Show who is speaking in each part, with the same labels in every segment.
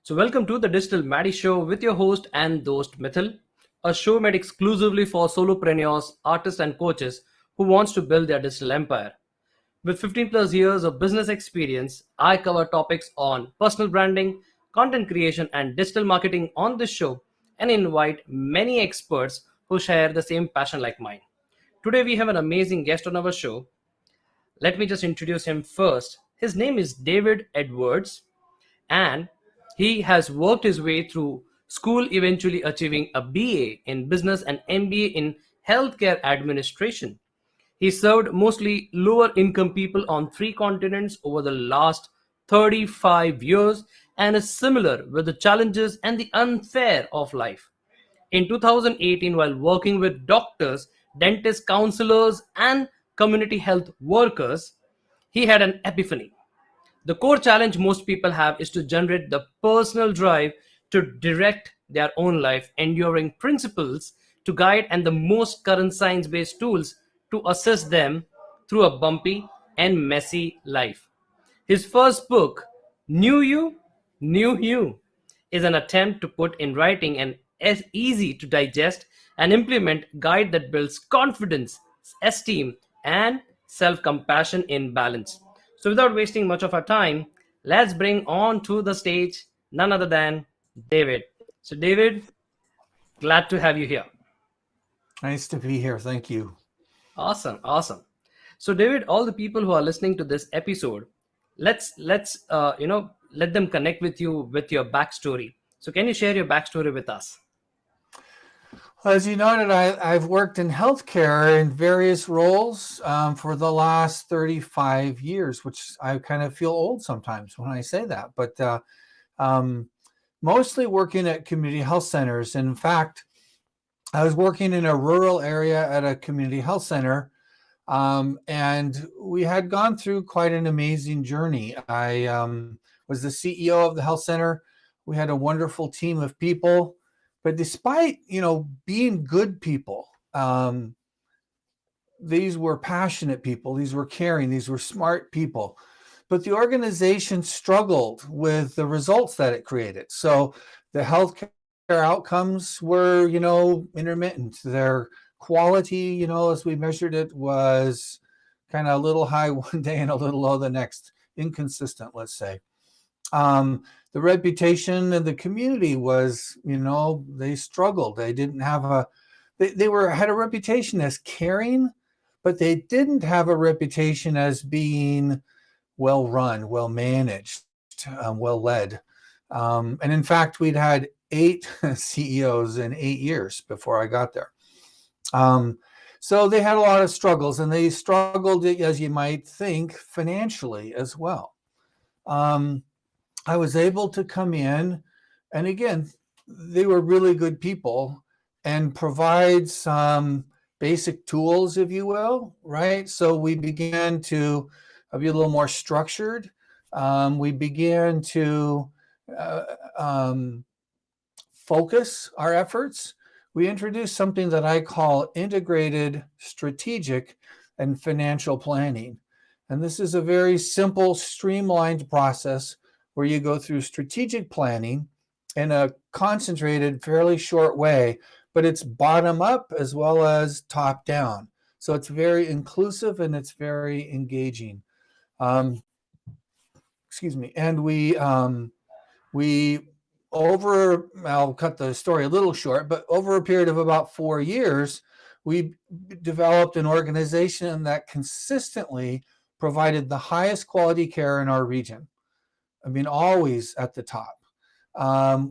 Speaker 1: So, welcome to the Digital Maddie Show with your host and host Miithyl, a show made exclusively for solopreneurs, artists, and coaches who wants to build their digital empire. With 15 plus years of business experience, I cover topics on personal branding, content creation, and digital marketing on this show and invite many experts who share the same passion like mine. Today, we have an amazing guest on our show. Let me just introduce him first. His name is David Edwards, and he has worked his way through school, eventually achieving a BA in business and MBA in healthcare administration. He served mostly lower income people on three continents over the last 35 years and is similar with the challenges and the unfair of life. In 2018, while working with doctors, dentists, counselors, and community health workers, he had an epiphany. The core challenge most people have is to generate the personal drive to direct their own life, enduring principles to guide, and the most current science based tools to assess them through a bumpy and messy life. His first book, New You, New You, is an attempt to put in writing an easy to digest and implement guide that builds confidence, esteem, and self compassion in balance. So, without wasting much of our time, let's bring on to the stage none other than David. So, David, glad to have you here.
Speaker 2: Nice to be here. Thank you.
Speaker 1: Awesome, awesome. So, David, all the people who are listening to this episode, let's let them connect with you with your backstory. So, can you share your backstory with us?
Speaker 2: Well, as you noted, I've worked in healthcare in various roles for the last 35 years, which I kind of feel old sometimes when I say that. But um, mostly working at community health centers. In fact, I was working in a rural area at a community health center. And we had gone through quite an amazing journey. I was the CEO of the health center. We had a wonderful team of people, but despite being good people, these were passionate people. These were caring. These were smart people. But the organization struggled with the results that it created. So the healthcare outcomes were, intermittent. Their quality, as we measured it, was kind of a little high one day and a little low the next, inconsistent, let's say. The reputation in the community was, they struggled. They didn't have had a reputation as caring, but they didn't have a reputation as being well run, well managed, well led. And in fact, we'd had 8 CEOs in 8 years before I got there. So they had a lot of struggles, and they struggled, as you might think, financially as well. I was able to come in, and again, they were really good people, and provide some basic tools, if you will, right? So we began to be a little more structured. We began to focus our efforts. We introduced something that I call integrated strategic and financial planning. And this is a very simple, streamlined process where you go through strategic planning in a concentrated, fairly short way, but it's bottom up as well as top down. So it's very inclusive and it's very engaging. Excuse me. And I'll cut the story a little short, but over a period of about 4 years, we developed an organization that consistently provided the highest quality care in our region. I mean, always at the top.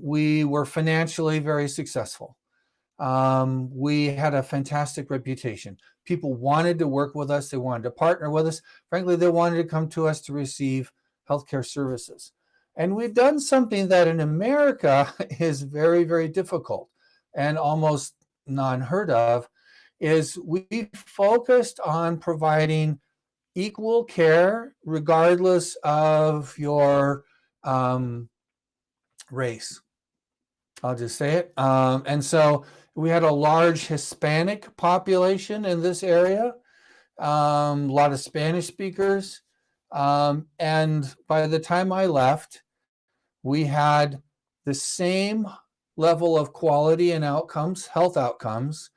Speaker 2: We were financially very successful. We had a fantastic reputation. People wanted to work with us. They wanted to partner with us. Frankly, they wanted to come to us to receive healthcare services. And we've done something that in America is very, very difficult and almost unheard of, is we focused on providing equal care regardless of your race. I'll just say it. And so we had a large Hispanic population in this area, a lot of Spanish speakers. And by the time I left, we had the same level of quality and outcomes, health outcomes,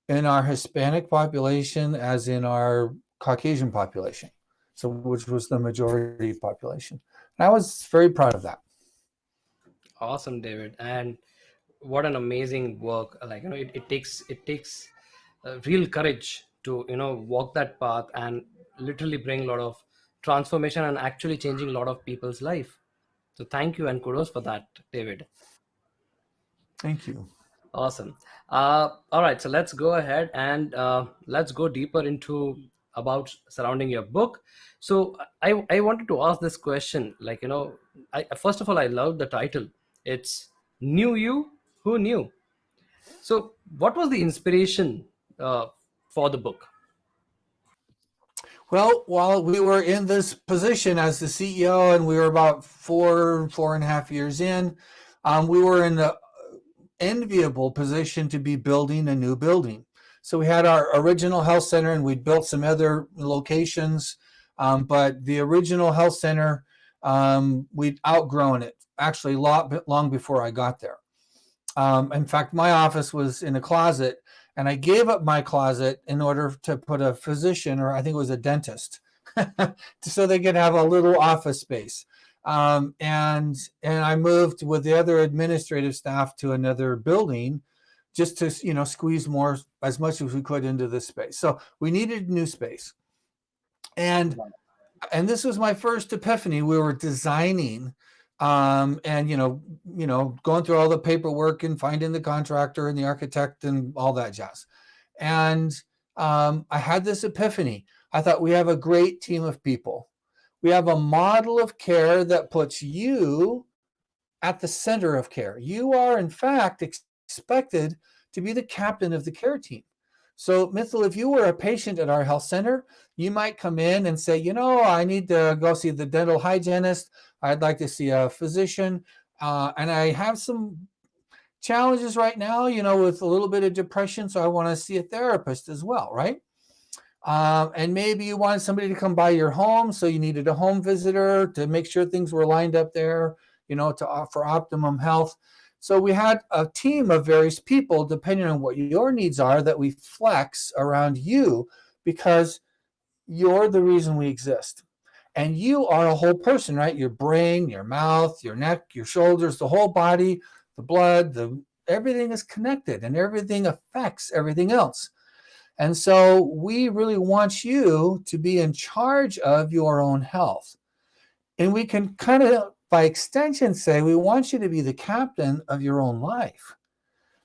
Speaker 2: in our Hispanic population as in our Caucasian population, so which was the majority population. And I was very proud of that.
Speaker 1: Awesome, David. And what an amazing work. Like, it takes real courage to, walk that path and literally bring a lot of transformation and actually changing a lot of people's life. So thank you and kudos for that, David.
Speaker 2: Thank you.
Speaker 1: Awesome. All right, so let's go ahead and let's go deeper into about surrounding your book. So I wanted to ask this question. Like, first of all, I love the title. It's Knew You, Who Knew. So what was the inspiration uh, for the book?
Speaker 2: Well, while we were in this position as the CEO, and we were about 4.5 years in, we were in the enviable position to be building a new building. So we had our original health center, and we'd built some other locations, but the original health center, we'd outgrown it actually a lot long before I got there. In fact, my office was in a closet, and I gave up my closet in order to put a physician, or I think it was a dentist, so they could have a little office space. And I moved with the other administrative staff to another building, just to squeeze more as much as we could into this space. So we needed new space, and this was my first epiphany. We were designing, and going through all the paperwork and finding the contractor and the architect and all that jazz. And I had this epiphany. I thought, we have a great team of people. We have a model of care that puts you at the center of care. You are, in fact, expected to be the captain of the care team. So, Miithyl, if you were a patient at our health center, you might come in and say, I need to go see the dental hygienist. I'd like to see a physician. And I have some challenges right now, with a little bit of depression. So I want to see a therapist as well, right? And maybe you wanted somebody to come by your home. So you needed a home visitor to make sure things were lined up there, to offer optimum health. So we had a team of various people, depending on what your needs are, that we flex around you, because you're the reason we exist. And you are a whole person, right? Your brain, your mouth, your neck, your shoulders, the whole body, the blood, everything is connected, and everything affects everything else. And so we really want you to be in charge of your own health. And we can kind of, by extension, say we want you to be the captain of your own life.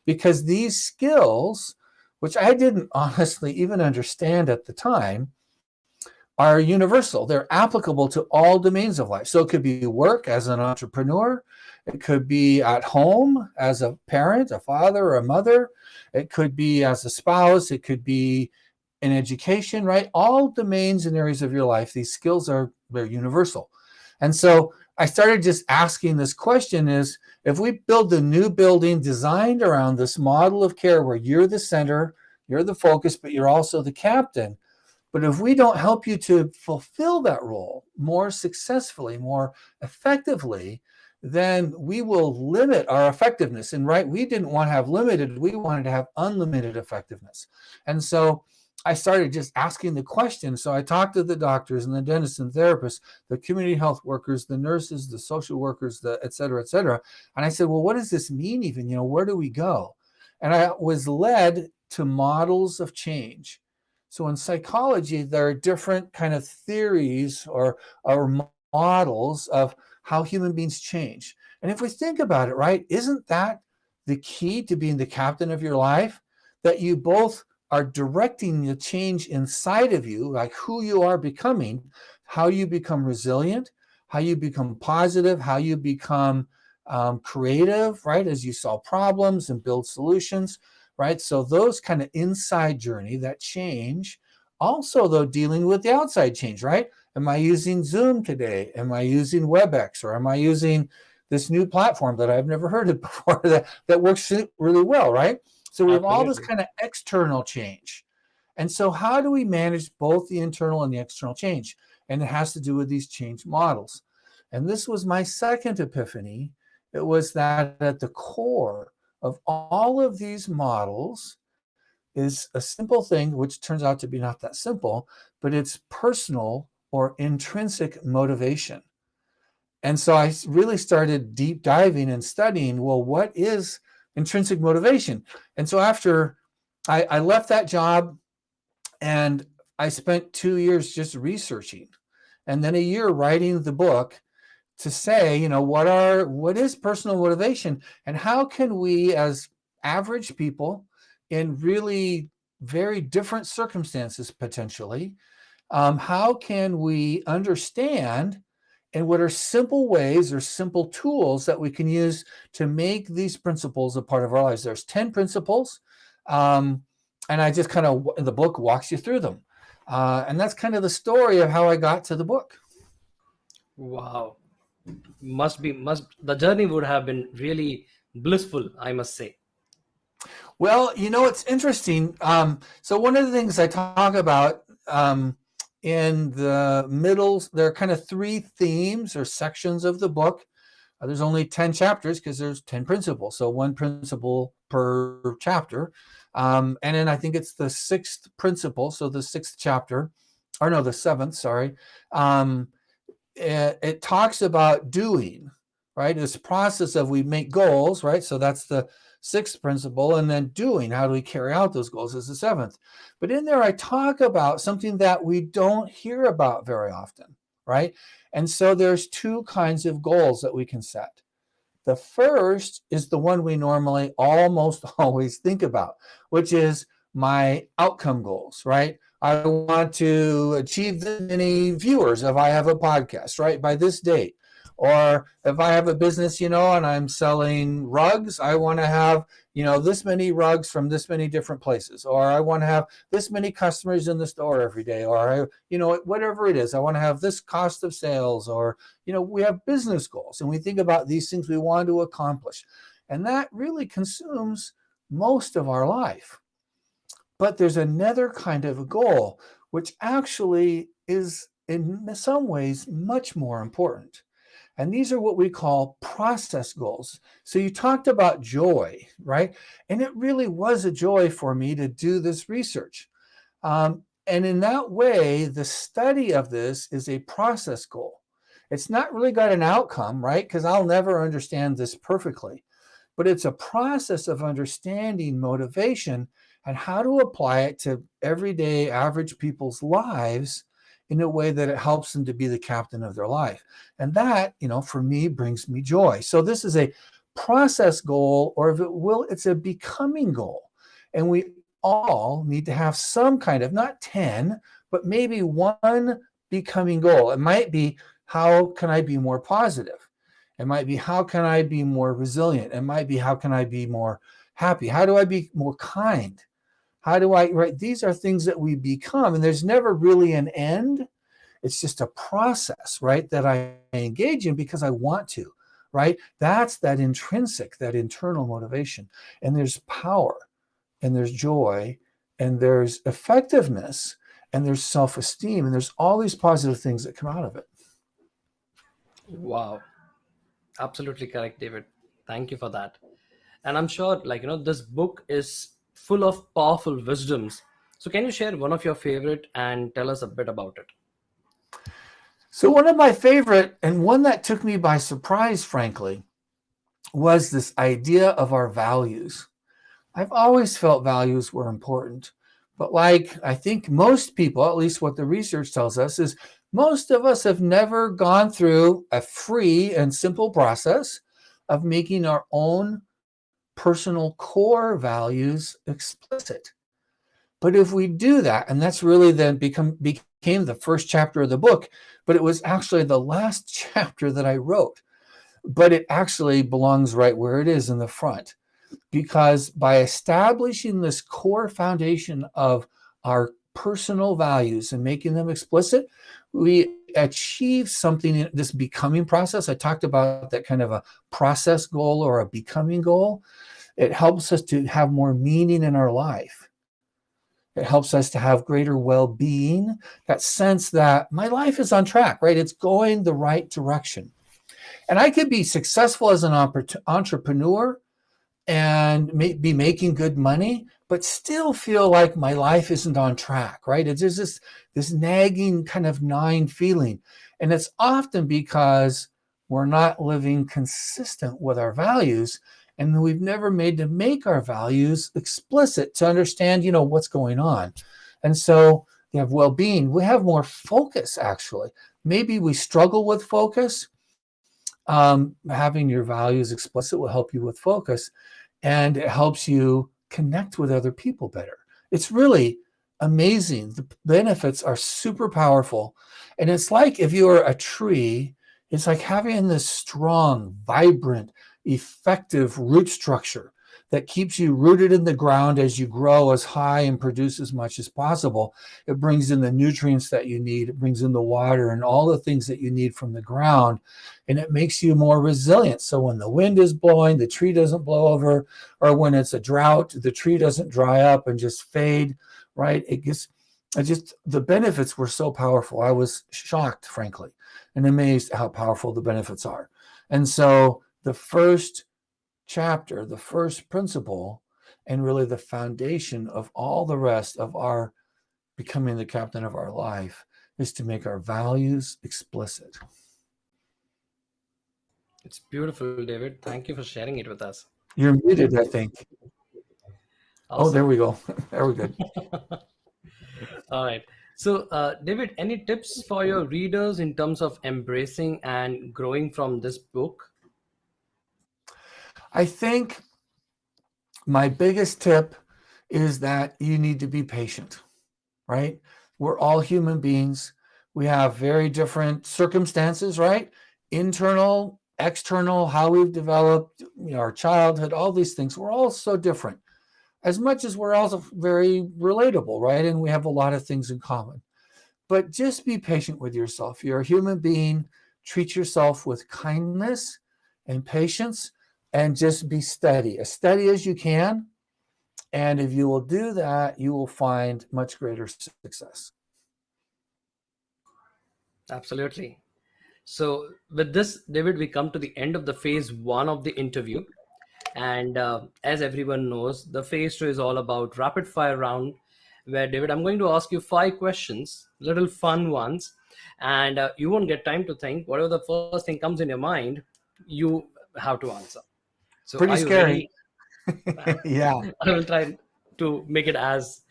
Speaker 2: Because these skills, which I didn't honestly even understand at the time, are universal. They're applicable to all domains of life. So it could be work as an entrepreneur. It could be at home as a parent, a father, or a mother. It could be as a spouse. It could be in education, right? All domains and areas of your life, these skills they're universal. And so I started just asking this question is, if we build a new building designed around this model of care where you're the center, you're the focus, but you're also the captain, but if we don't help you to fulfill that role more successfully, more effectively, then we will limit our effectiveness. And right, we didn't want to have limited, we wanted to have unlimited effectiveness. And so I started just asking the question. So I talked to the doctors and the dentists and therapists, the community health workers, the nurses, the social workers, the et cetera, et cetera. And I said, well, what does this mean even? Where do we go? And I was led to models of change. So in psychology, there are different kind of theories or models of how human beings change. And if we think about it, right, isn't that the key to being the captain of your life? That you both are directing the change inside of you, like who you are becoming, how you become resilient, how you become positive, how you become creative, right, as you solve problems and build solutions, right? So those kind of inside journey, that change, also though dealing with the outside change, right? Am I using Zoom today? Am I using WebEx? Or am I using this new platform that I've never heard of before that works really well, right? So we have all this
Speaker 1: Absolutely.
Speaker 2: kind of external change. And so how do we manage both the internal and the external change? And it has to do with these change models. And this was my second epiphany, It was that at the core of all of these models is a simple thing, which turns out to be not that simple, but it's personal or intrinsic motivation. And so I really started deep diving and studying, well, what is intrinsic motivation? And so after I left that job, and I spent 2 years just researching, and then a year writing the book to say, what is personal motivation, and how can we as average people in really very different circumstances potentially, how can we understand, and what are simple ways or simple tools that we can use to make these principles a part of our lives? There's 10 principles, and I just kind of, the book walks you through them. And that's kind of the story of how I got to the book.
Speaker 1: Wow. Must the journey would have been really blissful, I must say.
Speaker 2: Well, it's interesting. So one of the things I talk about in the middle, there are kind of 3 themes or sections of the book. There's only 10 chapters because there's 10 principles. So 1 principle per chapter. And then I think it's the 6th principle. So the 6th chapter, or no, the 7th, sorry. It talks about doing, right? This process of, we make goals, right? So that's the 6th principle. And then doing, how do we carry out those goals, is the 7th. But in there, I talk about something that we don't hear about very often, right? And so there's 2 kinds of goals that we can set. The first is the one we normally almost always think about, which is my outcome goals, right? I want to achieve this many viewers if I have a podcast, right, by this date. Or if I have a business, and I'm selling rugs, I want to have, this many rugs from this many different places. Or I want to have this many customers in the store every day. Or, whatever it is, I want to have this cost of sales. Or, we have business goals, and we think about these things we want to accomplish. And that really consumes most of our life. But there's another kind of a goal, which actually is in some ways much more important. And these are what we call process goals. So you talked about joy, right? And it really was a joy for me to do this research. And in that way, the study of this is a process goal. It's not really got an outcome, right? Because I'll never understand this perfectly. But it's a process of understanding motivation and how to apply it to everyday average people's lives in a way that it helps them to be the captain of their life. And that, for me, brings me joy. So this is a process goal, or if it will, it's a becoming goal. And we all need to have some kind of, not 10, but maybe 1 becoming goal. It might be, how can I be more positive? It might be, how can I be more resilient? It might be, how can I be more happy? How do I be more kind? How do I, right? These are things that we become, and there's never really an end. It's just a process, right, that I engage in because I want to, right? That's that intrinsic, that internal motivation. And there's power, and there's joy, and there's effectiveness, and there's self-esteem, and there's all these positive things that come out of it.
Speaker 1: Wow. Absolutely correct, David. Thank you for that. And I'm sure, this book is full of powerful wisdoms. So can you share one of your favorite and tell us a bit about it?
Speaker 2: So one of my favorite, and one that took me by surprise, frankly, was this idea of our values. I've always felt values were important. But like I think most people, at least what the research tells us, is most of us have never gone through a free and simple process of making our own personal core values explicit. But if we do that, and that's really then became the first chapter of the book, but it was actually the last chapter that I wrote. But it actually belongs right where it is in the front. Because by establishing this core foundation of our personal values and making them explicit, we achieve something in this becoming process. I talked about that kind of a process goal or a becoming goal. It helps us to have more meaning in our life. It helps us to have greater well-being, that sense that my life is on track, right? It's going the right direction. And I could be successful as an entrepreneur and be making good money, but still feel like my life isn't on track, right? It's just this nagging kind of gnawing feeling. And it's often because we're not living consistent with our values, and we've never made to make our values explicit to understand, what's going on. And so you have well-being. We have more focus, actually. Maybe we struggle with focus. Having your values explicit will help you with focus, and it helps you connect with other people better. It's really amazing. The benefits are super powerful. And it's like if you're a tree, it's like having this strong, vibrant, effective root structure that keeps you rooted in the ground as you grow as high and produce as much as possible. It brings in the nutrients that you need. It brings in the water and all the things that you need from the ground. And it makes you more resilient. So when the wind is blowing, the tree doesn't blow over, or when it's a drought, the tree doesn't dry up and just fade, right? The benefits were so powerful. I was shocked, frankly, and amazed how powerful the benefits are. And so the first chapter, the first principle, and really the foundation of all the rest of our becoming the captain of our life is to make our values explicit.
Speaker 1: It's beautiful, David. Thank you for sharing it with us.
Speaker 2: You're muted, I think. Oh, there
Speaker 1: Awesome.
Speaker 2: we go. There we go.
Speaker 1: All right. So, David, any tips for your readers in terms of embracing and growing from this book?
Speaker 2: I think my biggest tip is that you need to be patient, right? We're all human beings. We have very different circumstances, right? Internal, external, how we've developed, our childhood, all these things. We're all so different, as much as we're also very relatable, right? And we have a lot of things in common. But just be patient with yourself. You're a human being. Treat yourself with kindness and patience, and just be steady, as steady as you can. And if you will do that, you will find much greater success.
Speaker 1: Absolutely. So, with this, David, we come to the end of the phase one of the interview. And as everyone knows, the phase two is all about rapid fire round, where, David, I'm going to ask you 5 questions, little fun ones, and you won't get time to think. Whatever the first thing comes in your mind, you have to answer. So,
Speaker 2: Pretty
Speaker 1: are you
Speaker 2: scary.
Speaker 1: ready?
Speaker 2: Yeah,
Speaker 1: I will try to make it as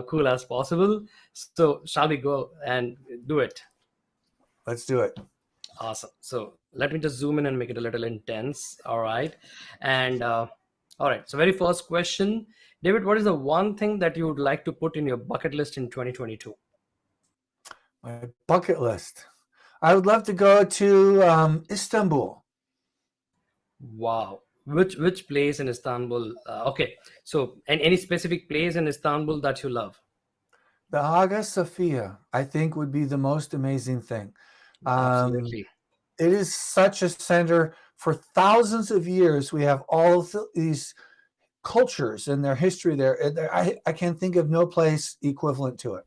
Speaker 1: cool as possible. So, shall we go and do it?
Speaker 2: let's do it.
Speaker 1: Awesome. So let me just zoom in and make it a little intense. All right. And all right. So, very first question, David, what is the one thing that you would like to put in your bucket list in 2022?
Speaker 2: My bucket list. I would love to go to Istanbul.
Speaker 1: Wow. Which place in Istanbul? Okay. So, and any specific place in Istanbul that you love?
Speaker 2: The Hagia Sophia, I think, would be the most amazing thing. Um,
Speaker 1: Absolutely.
Speaker 2: it is such a center. For thousands of years, we have all of these cultures and their history there. I can think of no place equivalent to it.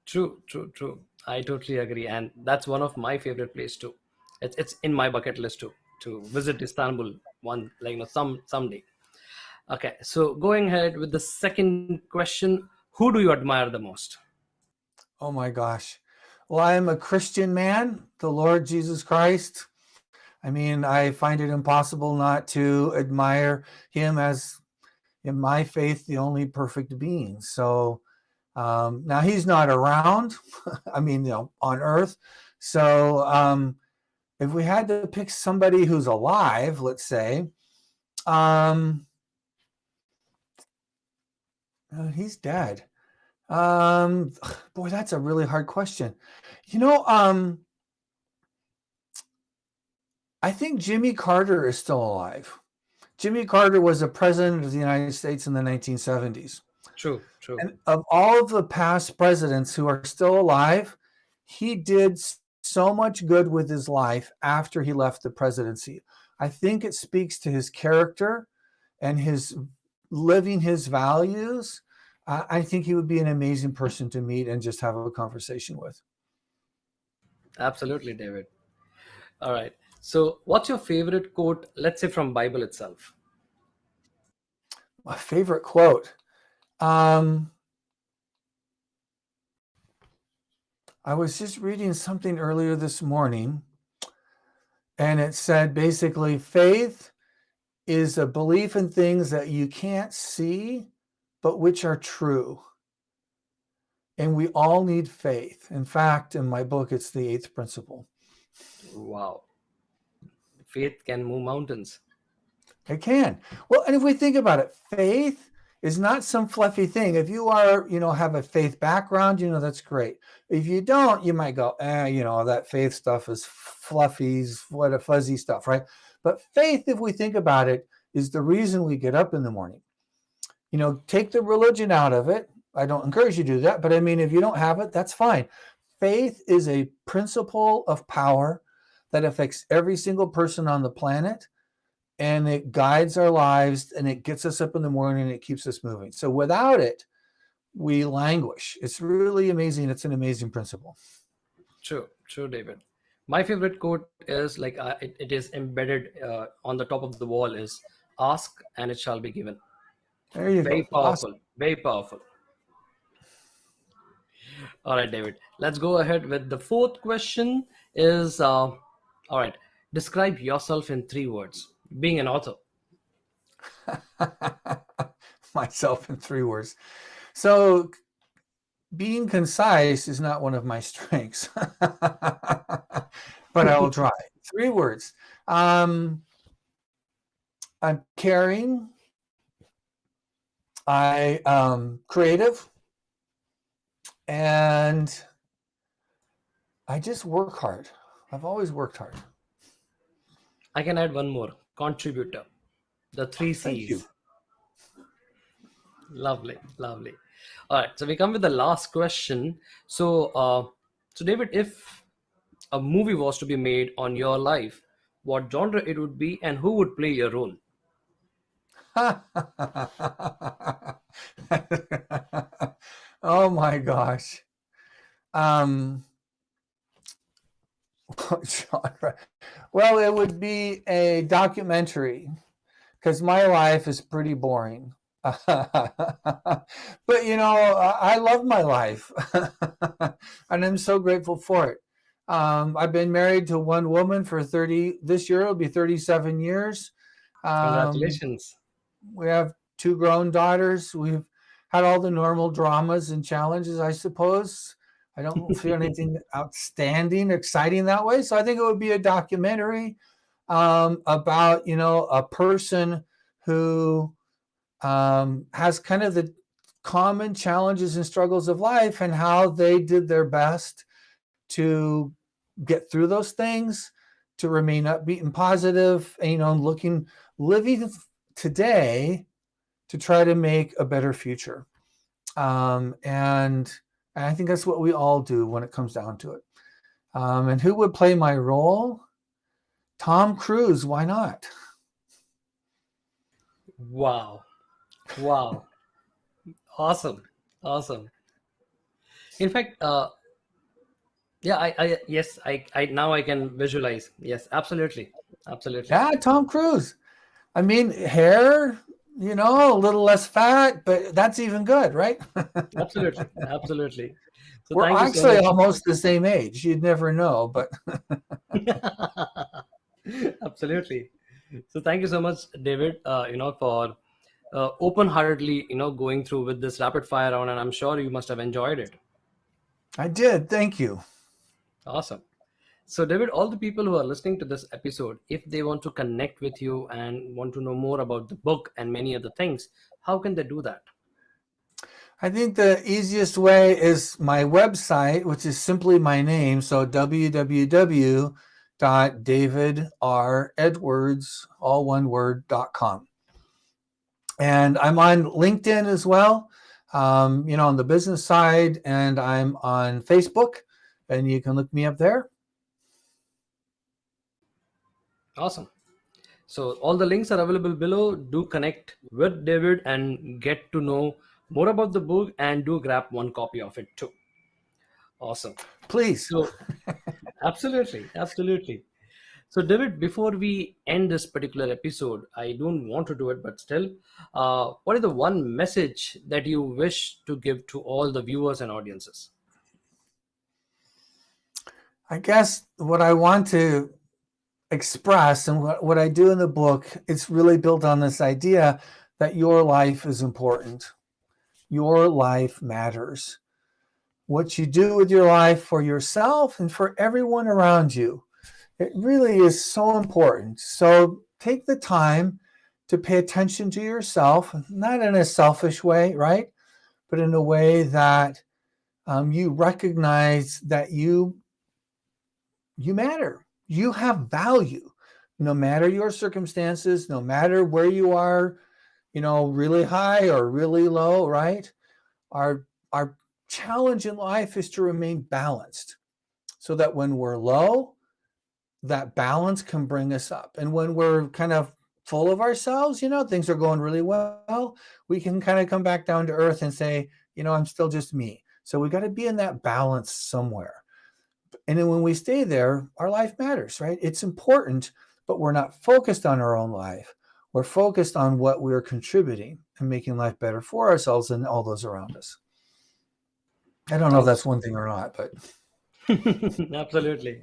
Speaker 1: True, true, true. I totally agree. And that's one of my favorite place too. It's in my bucket list too, to visit Istanbul one, like, someday. Okay, so going ahead with the second question, who do you admire the most?
Speaker 2: Oh my gosh. Well, I am a Christian man, the Lord Jesus Christ. I mean, I find it impossible not to admire him as, in my faith, the only perfect being. So now he's not around, I mean, on earth. So if we had to pick somebody who's alive, let's say, um, he's dead. Um, Boy, that's a really hard question. You know, I think Jimmy Carter is still alive. Jimmy Carter was a president of the United States in the 1970s.
Speaker 1: True, true.
Speaker 2: And of all of the past presidents who are still alive, he did so much good with his life after he left the presidency. I think it speaks to his character and his living his values. I think he would be an amazing person to meet and just have a conversation with.
Speaker 1: Absolutely, David. All right. So, what's your favorite quote, let's say from Bible itself?
Speaker 2: My favorite quote. I was just reading something earlier this morning, and it said basically faith is a belief in things that you can't see, but which are true. And we all need faith. In fact, in my book, it's the eighth principle.
Speaker 1: Wow. Faith can move mountains.
Speaker 2: It can. Well, and if we think about it, faith is not some fluffy thing. If you are, have a faith background, that's great. If you don't, you might go, that faith stuff is fluffy, what a fuzzy stuff, right? But faith, if we think about it, is the reason we get up in the morning. Take the religion out of it. I don't encourage you to do that, but I mean, if you don't have it, that's fine. Faith is a principle of power that affects every single person on the planet, and it guides our lives, and it gets us up in the morning, and it keeps us moving. So without it, we languish. It's really amazing. It's an amazing principle.
Speaker 1: True, David. My favorite quote is like it is embedded on the top of the wall is ask and it shall be given.
Speaker 2: There you
Speaker 1: Very
Speaker 2: go. Awesome.
Speaker 1: powerful, very powerful. All right, David, let's go ahead with the fourth question is all right, describe yourself in 3 words, being an author.
Speaker 2: Myself in 3 words. So being concise is not one of my strengths, but I will try. 3 words. I'm caring. I creative, and I just work hard. I've always worked hard.
Speaker 1: I can add one more, contributor. The three
Speaker 2: Thank you.
Speaker 1: C's. Lovely, lovely. All right, so we come with the last question. So David, if a movie was to be made on your life, what genre it would be, and who would play your role?
Speaker 2: Oh my gosh. Genre. Well, it would be a documentary because my life is pretty boring. But I love my life, and I'm so grateful for it. I've been married to one woman for 30. This year it'll be 37 years.
Speaker 1: Congratulations.
Speaker 2: We have 2 grown daughters. We've had all the normal dramas and challenges, I suppose. I don't feel anything outstanding, exciting that way. So I think it would be a documentary about, a person who has kind of the common challenges and struggles of life and how they did their best to get through those things, to remain upbeat and positive, and, living today to try to make a better future. And I think that's what we all do when it comes down to it. And who would play my role? Tom Cruise. Why not?
Speaker 1: Wow. Wow. Awesome. Awesome. In fact, yeah, yes, I now I can visualize. Yes, absolutely. Absolutely.
Speaker 2: Yeah, Tom Cruise. I mean, hair, a little less fat, but that's even good, right?
Speaker 1: Absolutely. Absolutely. So
Speaker 2: We're
Speaker 1: thank you so
Speaker 2: actually
Speaker 1: much.
Speaker 2: almost the same age. You'd never know, but
Speaker 1: Absolutely. So thank you so much, David, for open-heartedly, going through with this rapid fire round, and I'm sure you must have enjoyed it.
Speaker 2: I did. Thank you.
Speaker 1: Awesome. So, David, all the people who are listening to this episode, if they want to connect with you and want to know more about the book and many other things, how can they do that?
Speaker 2: I think the easiest way is my website, which is simply my name. So www.davidredwards, all one word.com. And I'm on LinkedIn as well, on the business side, and I'm on Facebook, and you can look me up there.
Speaker 1: Awesome. So, all the links are available below. Do connect with David and get to know more about the book, and do grab one copy of it too. Awesome.
Speaker 2: Please.
Speaker 1: So, absolutely. Absolutely. So, David, before we end this particular episode, I don't want to do it, but still, what is the one message that you wish to give to all the viewers and audiences?
Speaker 2: I guess what I want to express and what I do in the book, it's really built on this idea that your life is important. Your life matters. What you do with your life for yourself and for everyone around you, it really is so important. So take the time to pay attention to yourself, not in a selfish way, right? But in a way that you recognize that you matter. You have value, no matter your circumstances, no matter where you are, really high or really low, right? Our challenge in life is to remain balanced so that when we're low, that balance can bring us up. And when we're kind of full of ourselves, things are going really well, we can kind of come back down to earth and say, I'm still just me. So we got to be in that balance somewhere. And then when we stay there, our life matters, right? It's important, but we're not focused on our own life. We're focused on what we're contributing and making life better for ourselves and all those around us. I don't know if
Speaker 1: Thank
Speaker 2: that's one thing or not, but
Speaker 1: you. Absolutely.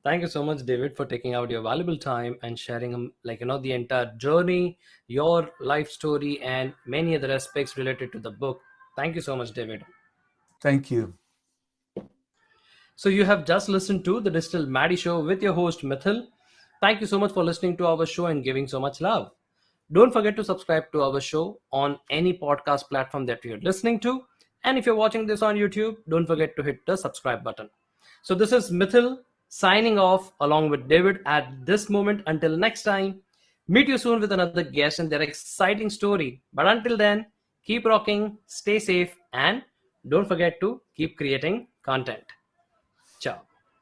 Speaker 1: Thank you so much, David, for taking out your valuable time and sharing, the entire journey, your life story, and many other aspects related to the book. Thank you so much, David.
Speaker 2: thank you.
Speaker 1: So you have just listened to the Digital Maddie Show with your host Mithil. Thank you so much for listening to our show and giving so much love. Don't forget to subscribe to our show on any podcast platform that you're listening to. And if you're watching this on YouTube, don't forget to hit the subscribe button. So this is Mithil signing off along with David at this moment. Until next time, meet you soon with another guest and their exciting story. But until then, keep rocking, stay safe, and don't forget to keep creating content. Ciao.